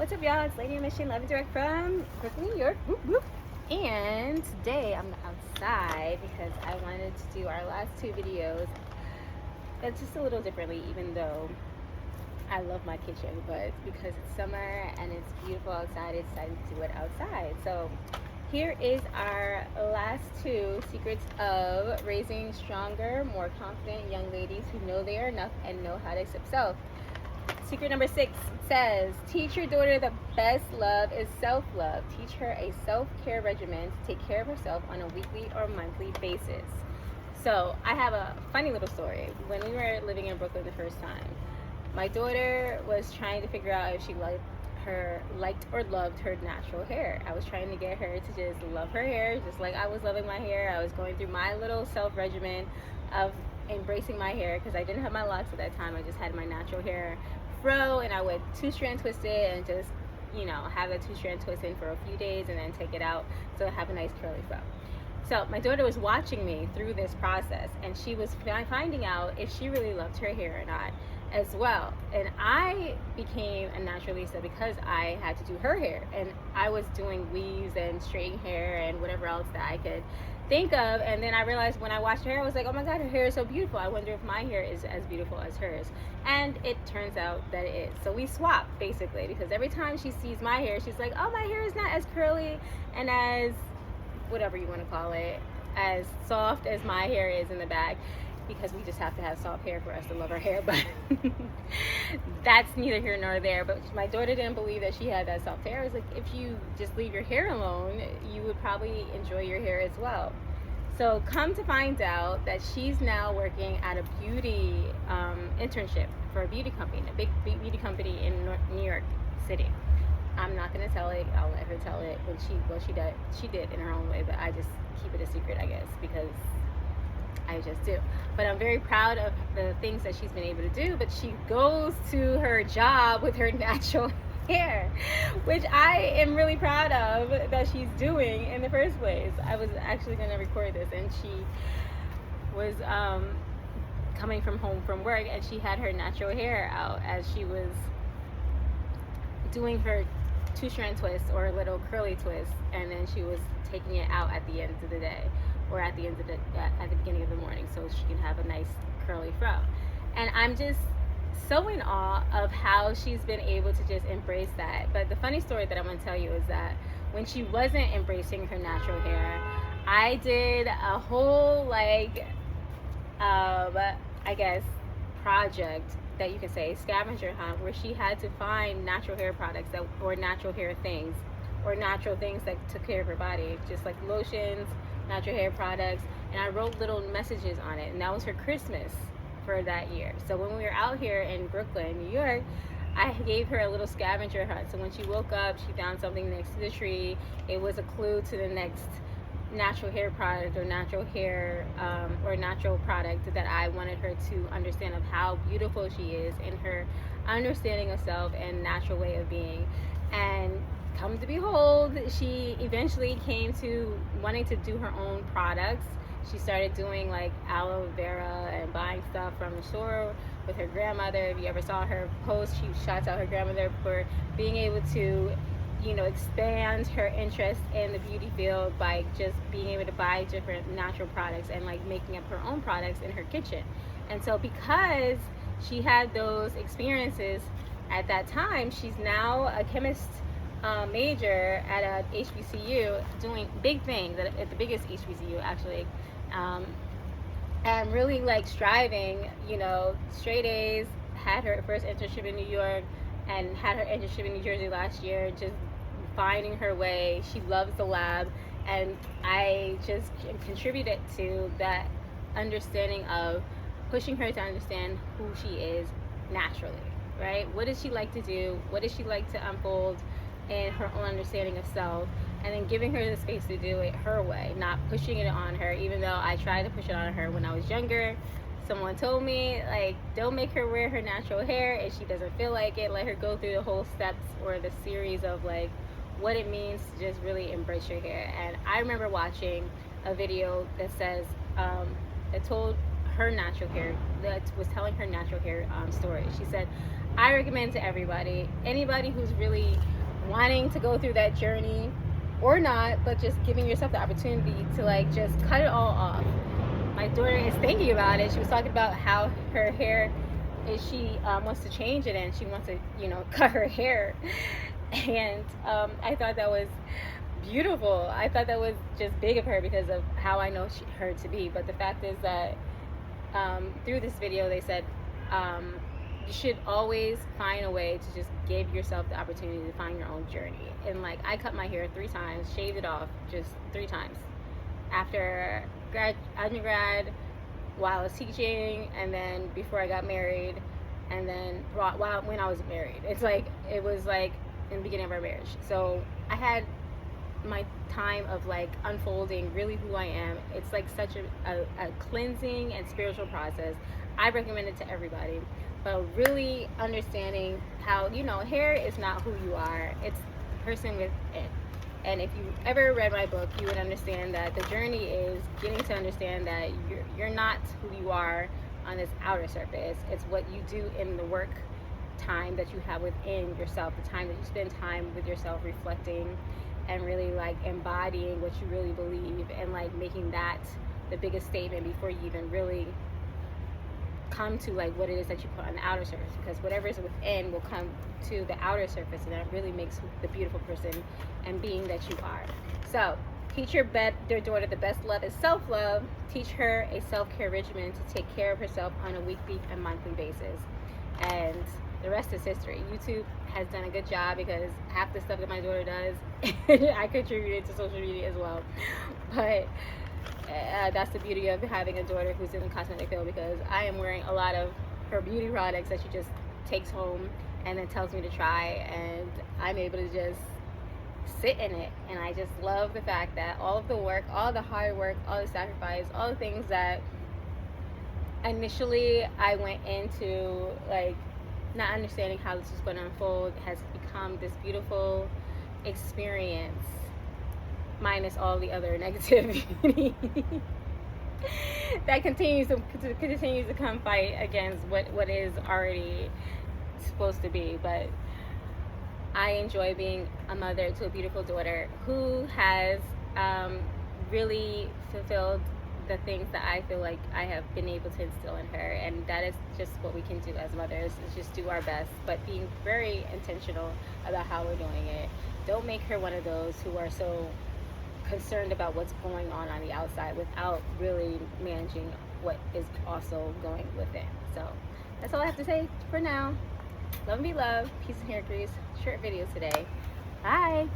What's up, y'all? It's Lady on Mission, live and direct from Brooklyn, New York. Whoop, whoop. And today I'm outside because I wanted to do our last two videos. It's just a little differently, even though I love my kitchen, but because it's summer and it's beautiful outside, I decided to do it outside. So here is our last two secrets of raising stronger, more confident young ladies who know they are enough and know how to accept self. Secret number 6 says, teach your daughter the best love is self-love. Teach her a self-care regimen to take care of herself on a weekly or monthly basis. So I have a funny little story. When we were living in Brooklyn the first time, my daughter was trying to figure out if she liked or loved her natural hair. I was trying to get her to just love her hair, just like I was loving my hair. I was going through my little self regimen of embracing my hair because I didn't have my locks at that time. I just had my natural hair fro, and I would 2-strand twist it and just, have a 2-strand twist in for a few days and then take it out so I have a nice curly fro. So my daughter was watching me through this process, and she was finding out if she really loved her hair or not as well. And I became a naturalista because I had to do her hair, and I was doing weaves and straighten hair and whatever else that I could think of. And then I realized when I watched her hair, I was like, oh my god, her hair is so beautiful. I wonder if my hair is as beautiful as hers. And it turns out that it is. So we swap basically, because every time she sees my hair, she's like, oh, my hair is not as curly and as whatever you want to call it, as soft as my hair is in the back, because we just have to have soft hair for us to love our hair. But that's neither here nor there. But my daughter didn't believe that she had that soft hair. I was like, if you just leave your hair alone, you would probably enjoy your hair as well. So come to find out that she's now working at a beauty internship for a beauty company, a big beauty company in New York City. I'm not gonna tell it. I'll let her tell it when she did in her own way, but I just keep it a secret, I guess, because I just do. But I'm very proud of the things that she's been able to do. But she goes to her job with her natural hair, which I am really proud of that she's doing in the first place. I was actually gonna record this, and she was coming from home from work, and she had her natural hair out as she was doing her 2-strand twist or a little curly twist, and then she was taking it out at the end of the day, or at the beginning of the morning, so she can have a nice curly fro. And I'm just so in awe of how she's been able to just embrace that. But the funny story that I'm going to tell you is that when she wasn't embracing her natural hair, I did a whole I guess project that you can say scavenger hunt, where she had to find natural hair products or natural hair things, or natural things that took care of her body, just like lotions, natural hair products. And I wrote little messages on it, and that was her Christmas for that year. So when we were out here in Brooklyn, New York, I gave her a little scavenger hunt. So when she woke up, she found something next to the tree. It was a clue to the next natural hair product or natural hair or natural product that I wanted her to understand of how beautiful she is in her understanding of self and natural way of being. And come to behold, she eventually came to wanting to do her own products. She started doing like aloe vera and buying stuff from the store with her grandmother. If you ever saw her post, she shouts out her grandmother for being able to expand her interest in the beauty field by just being able to buy different natural products and like making up her own products in her kitchen. And so because she had those experiences at that time, she's now a chemist major at a HBCU, doing big things at the biggest HBCU actually, and really like striving, straight A's, had her first internship in New York and had her internship in New Jersey last year, just finding her way. She loves the lab, and I just contributed to that understanding of pushing her to understand who she is naturally, right? What does she like to do? What does she like to unfold in her own understanding of self? And then giving her the space to do it her way, not pushing it on her, even though I tried to push it on her when I was younger. Someone told me, like, don't make her wear her natural hair if she doesn't feel like it. Let her go through the whole steps or the series of like what it means to just really embrace your hair. And I remember watching a video that says it told her natural hair, that was telling her natural hair story. She said, I recommend to everybody, anybody who's really wanting to go through that journey or not, but just giving yourself the opportunity to like just cut it all off. My daughter is thinking about it. She was talking about how her hair is, she wants to change it, and she wants to, you know, cut her hair. And I thought that was beautiful. I thought that was just big of her because of how I know her to be. But the fact is that through this video, they said you should always find a way to just give yourself the opportunity to find your own journey. And like, I cut my hair 3 times, shaved it off just 3 times. After undergrad, while I was teaching, and then before I got married, and then when I was married. It's like, it was like in the beginning of our marriage. So I had my time of like unfolding really who I am. It's like such a cleansing and spiritual process. I recommend it to everybody, but really understanding how, you know, hair is not who you are, it's the person with it. And if you ever read my book, you would understand that the journey is getting to understand that you're not who you are on this outer surface. It's what you do in the work time that you have within yourself, the time that you spend time with yourself, reflecting and really like embodying what you really believe, and like making that the biggest statement before you even really come to like what it is that you put on the outer surface, because whatever is within will come to the outer surface, and that really makes the beautiful person and being that you are. So teach your daughter the best love is self-love. Teach her a self-care regimen to take care of herself on a weekly and monthly basis, and the rest is history. YouTube has done a good job, because half the stuff that my daughter does I contributed to social media as well. But that's the beauty of having a daughter who's in the cosmetic field, because I am wearing a lot of her beauty products that she just takes home and then tells me to try, and I'm able to just sit in it. And I just love the fact that all of the work, all the hard work, all the sacrifice, all the things that initially I went into like not understanding how this was going to unfold, has become this beautiful experience, minus all the other negativity that continues to come fight against what is already supposed to be. But I enjoy being a mother to a beautiful daughter who has really fulfilled the things that I feel like I have been able to instill in her. And that is just what we can do as mothers, is just do our best, but being very intentional about how we're doing it. Don't make her one of those who are so concerned about what's going on the outside without really managing what is also going within. So that's all I have to say for now. Love and be loved. Peace and hair grease. Short video today. Bye.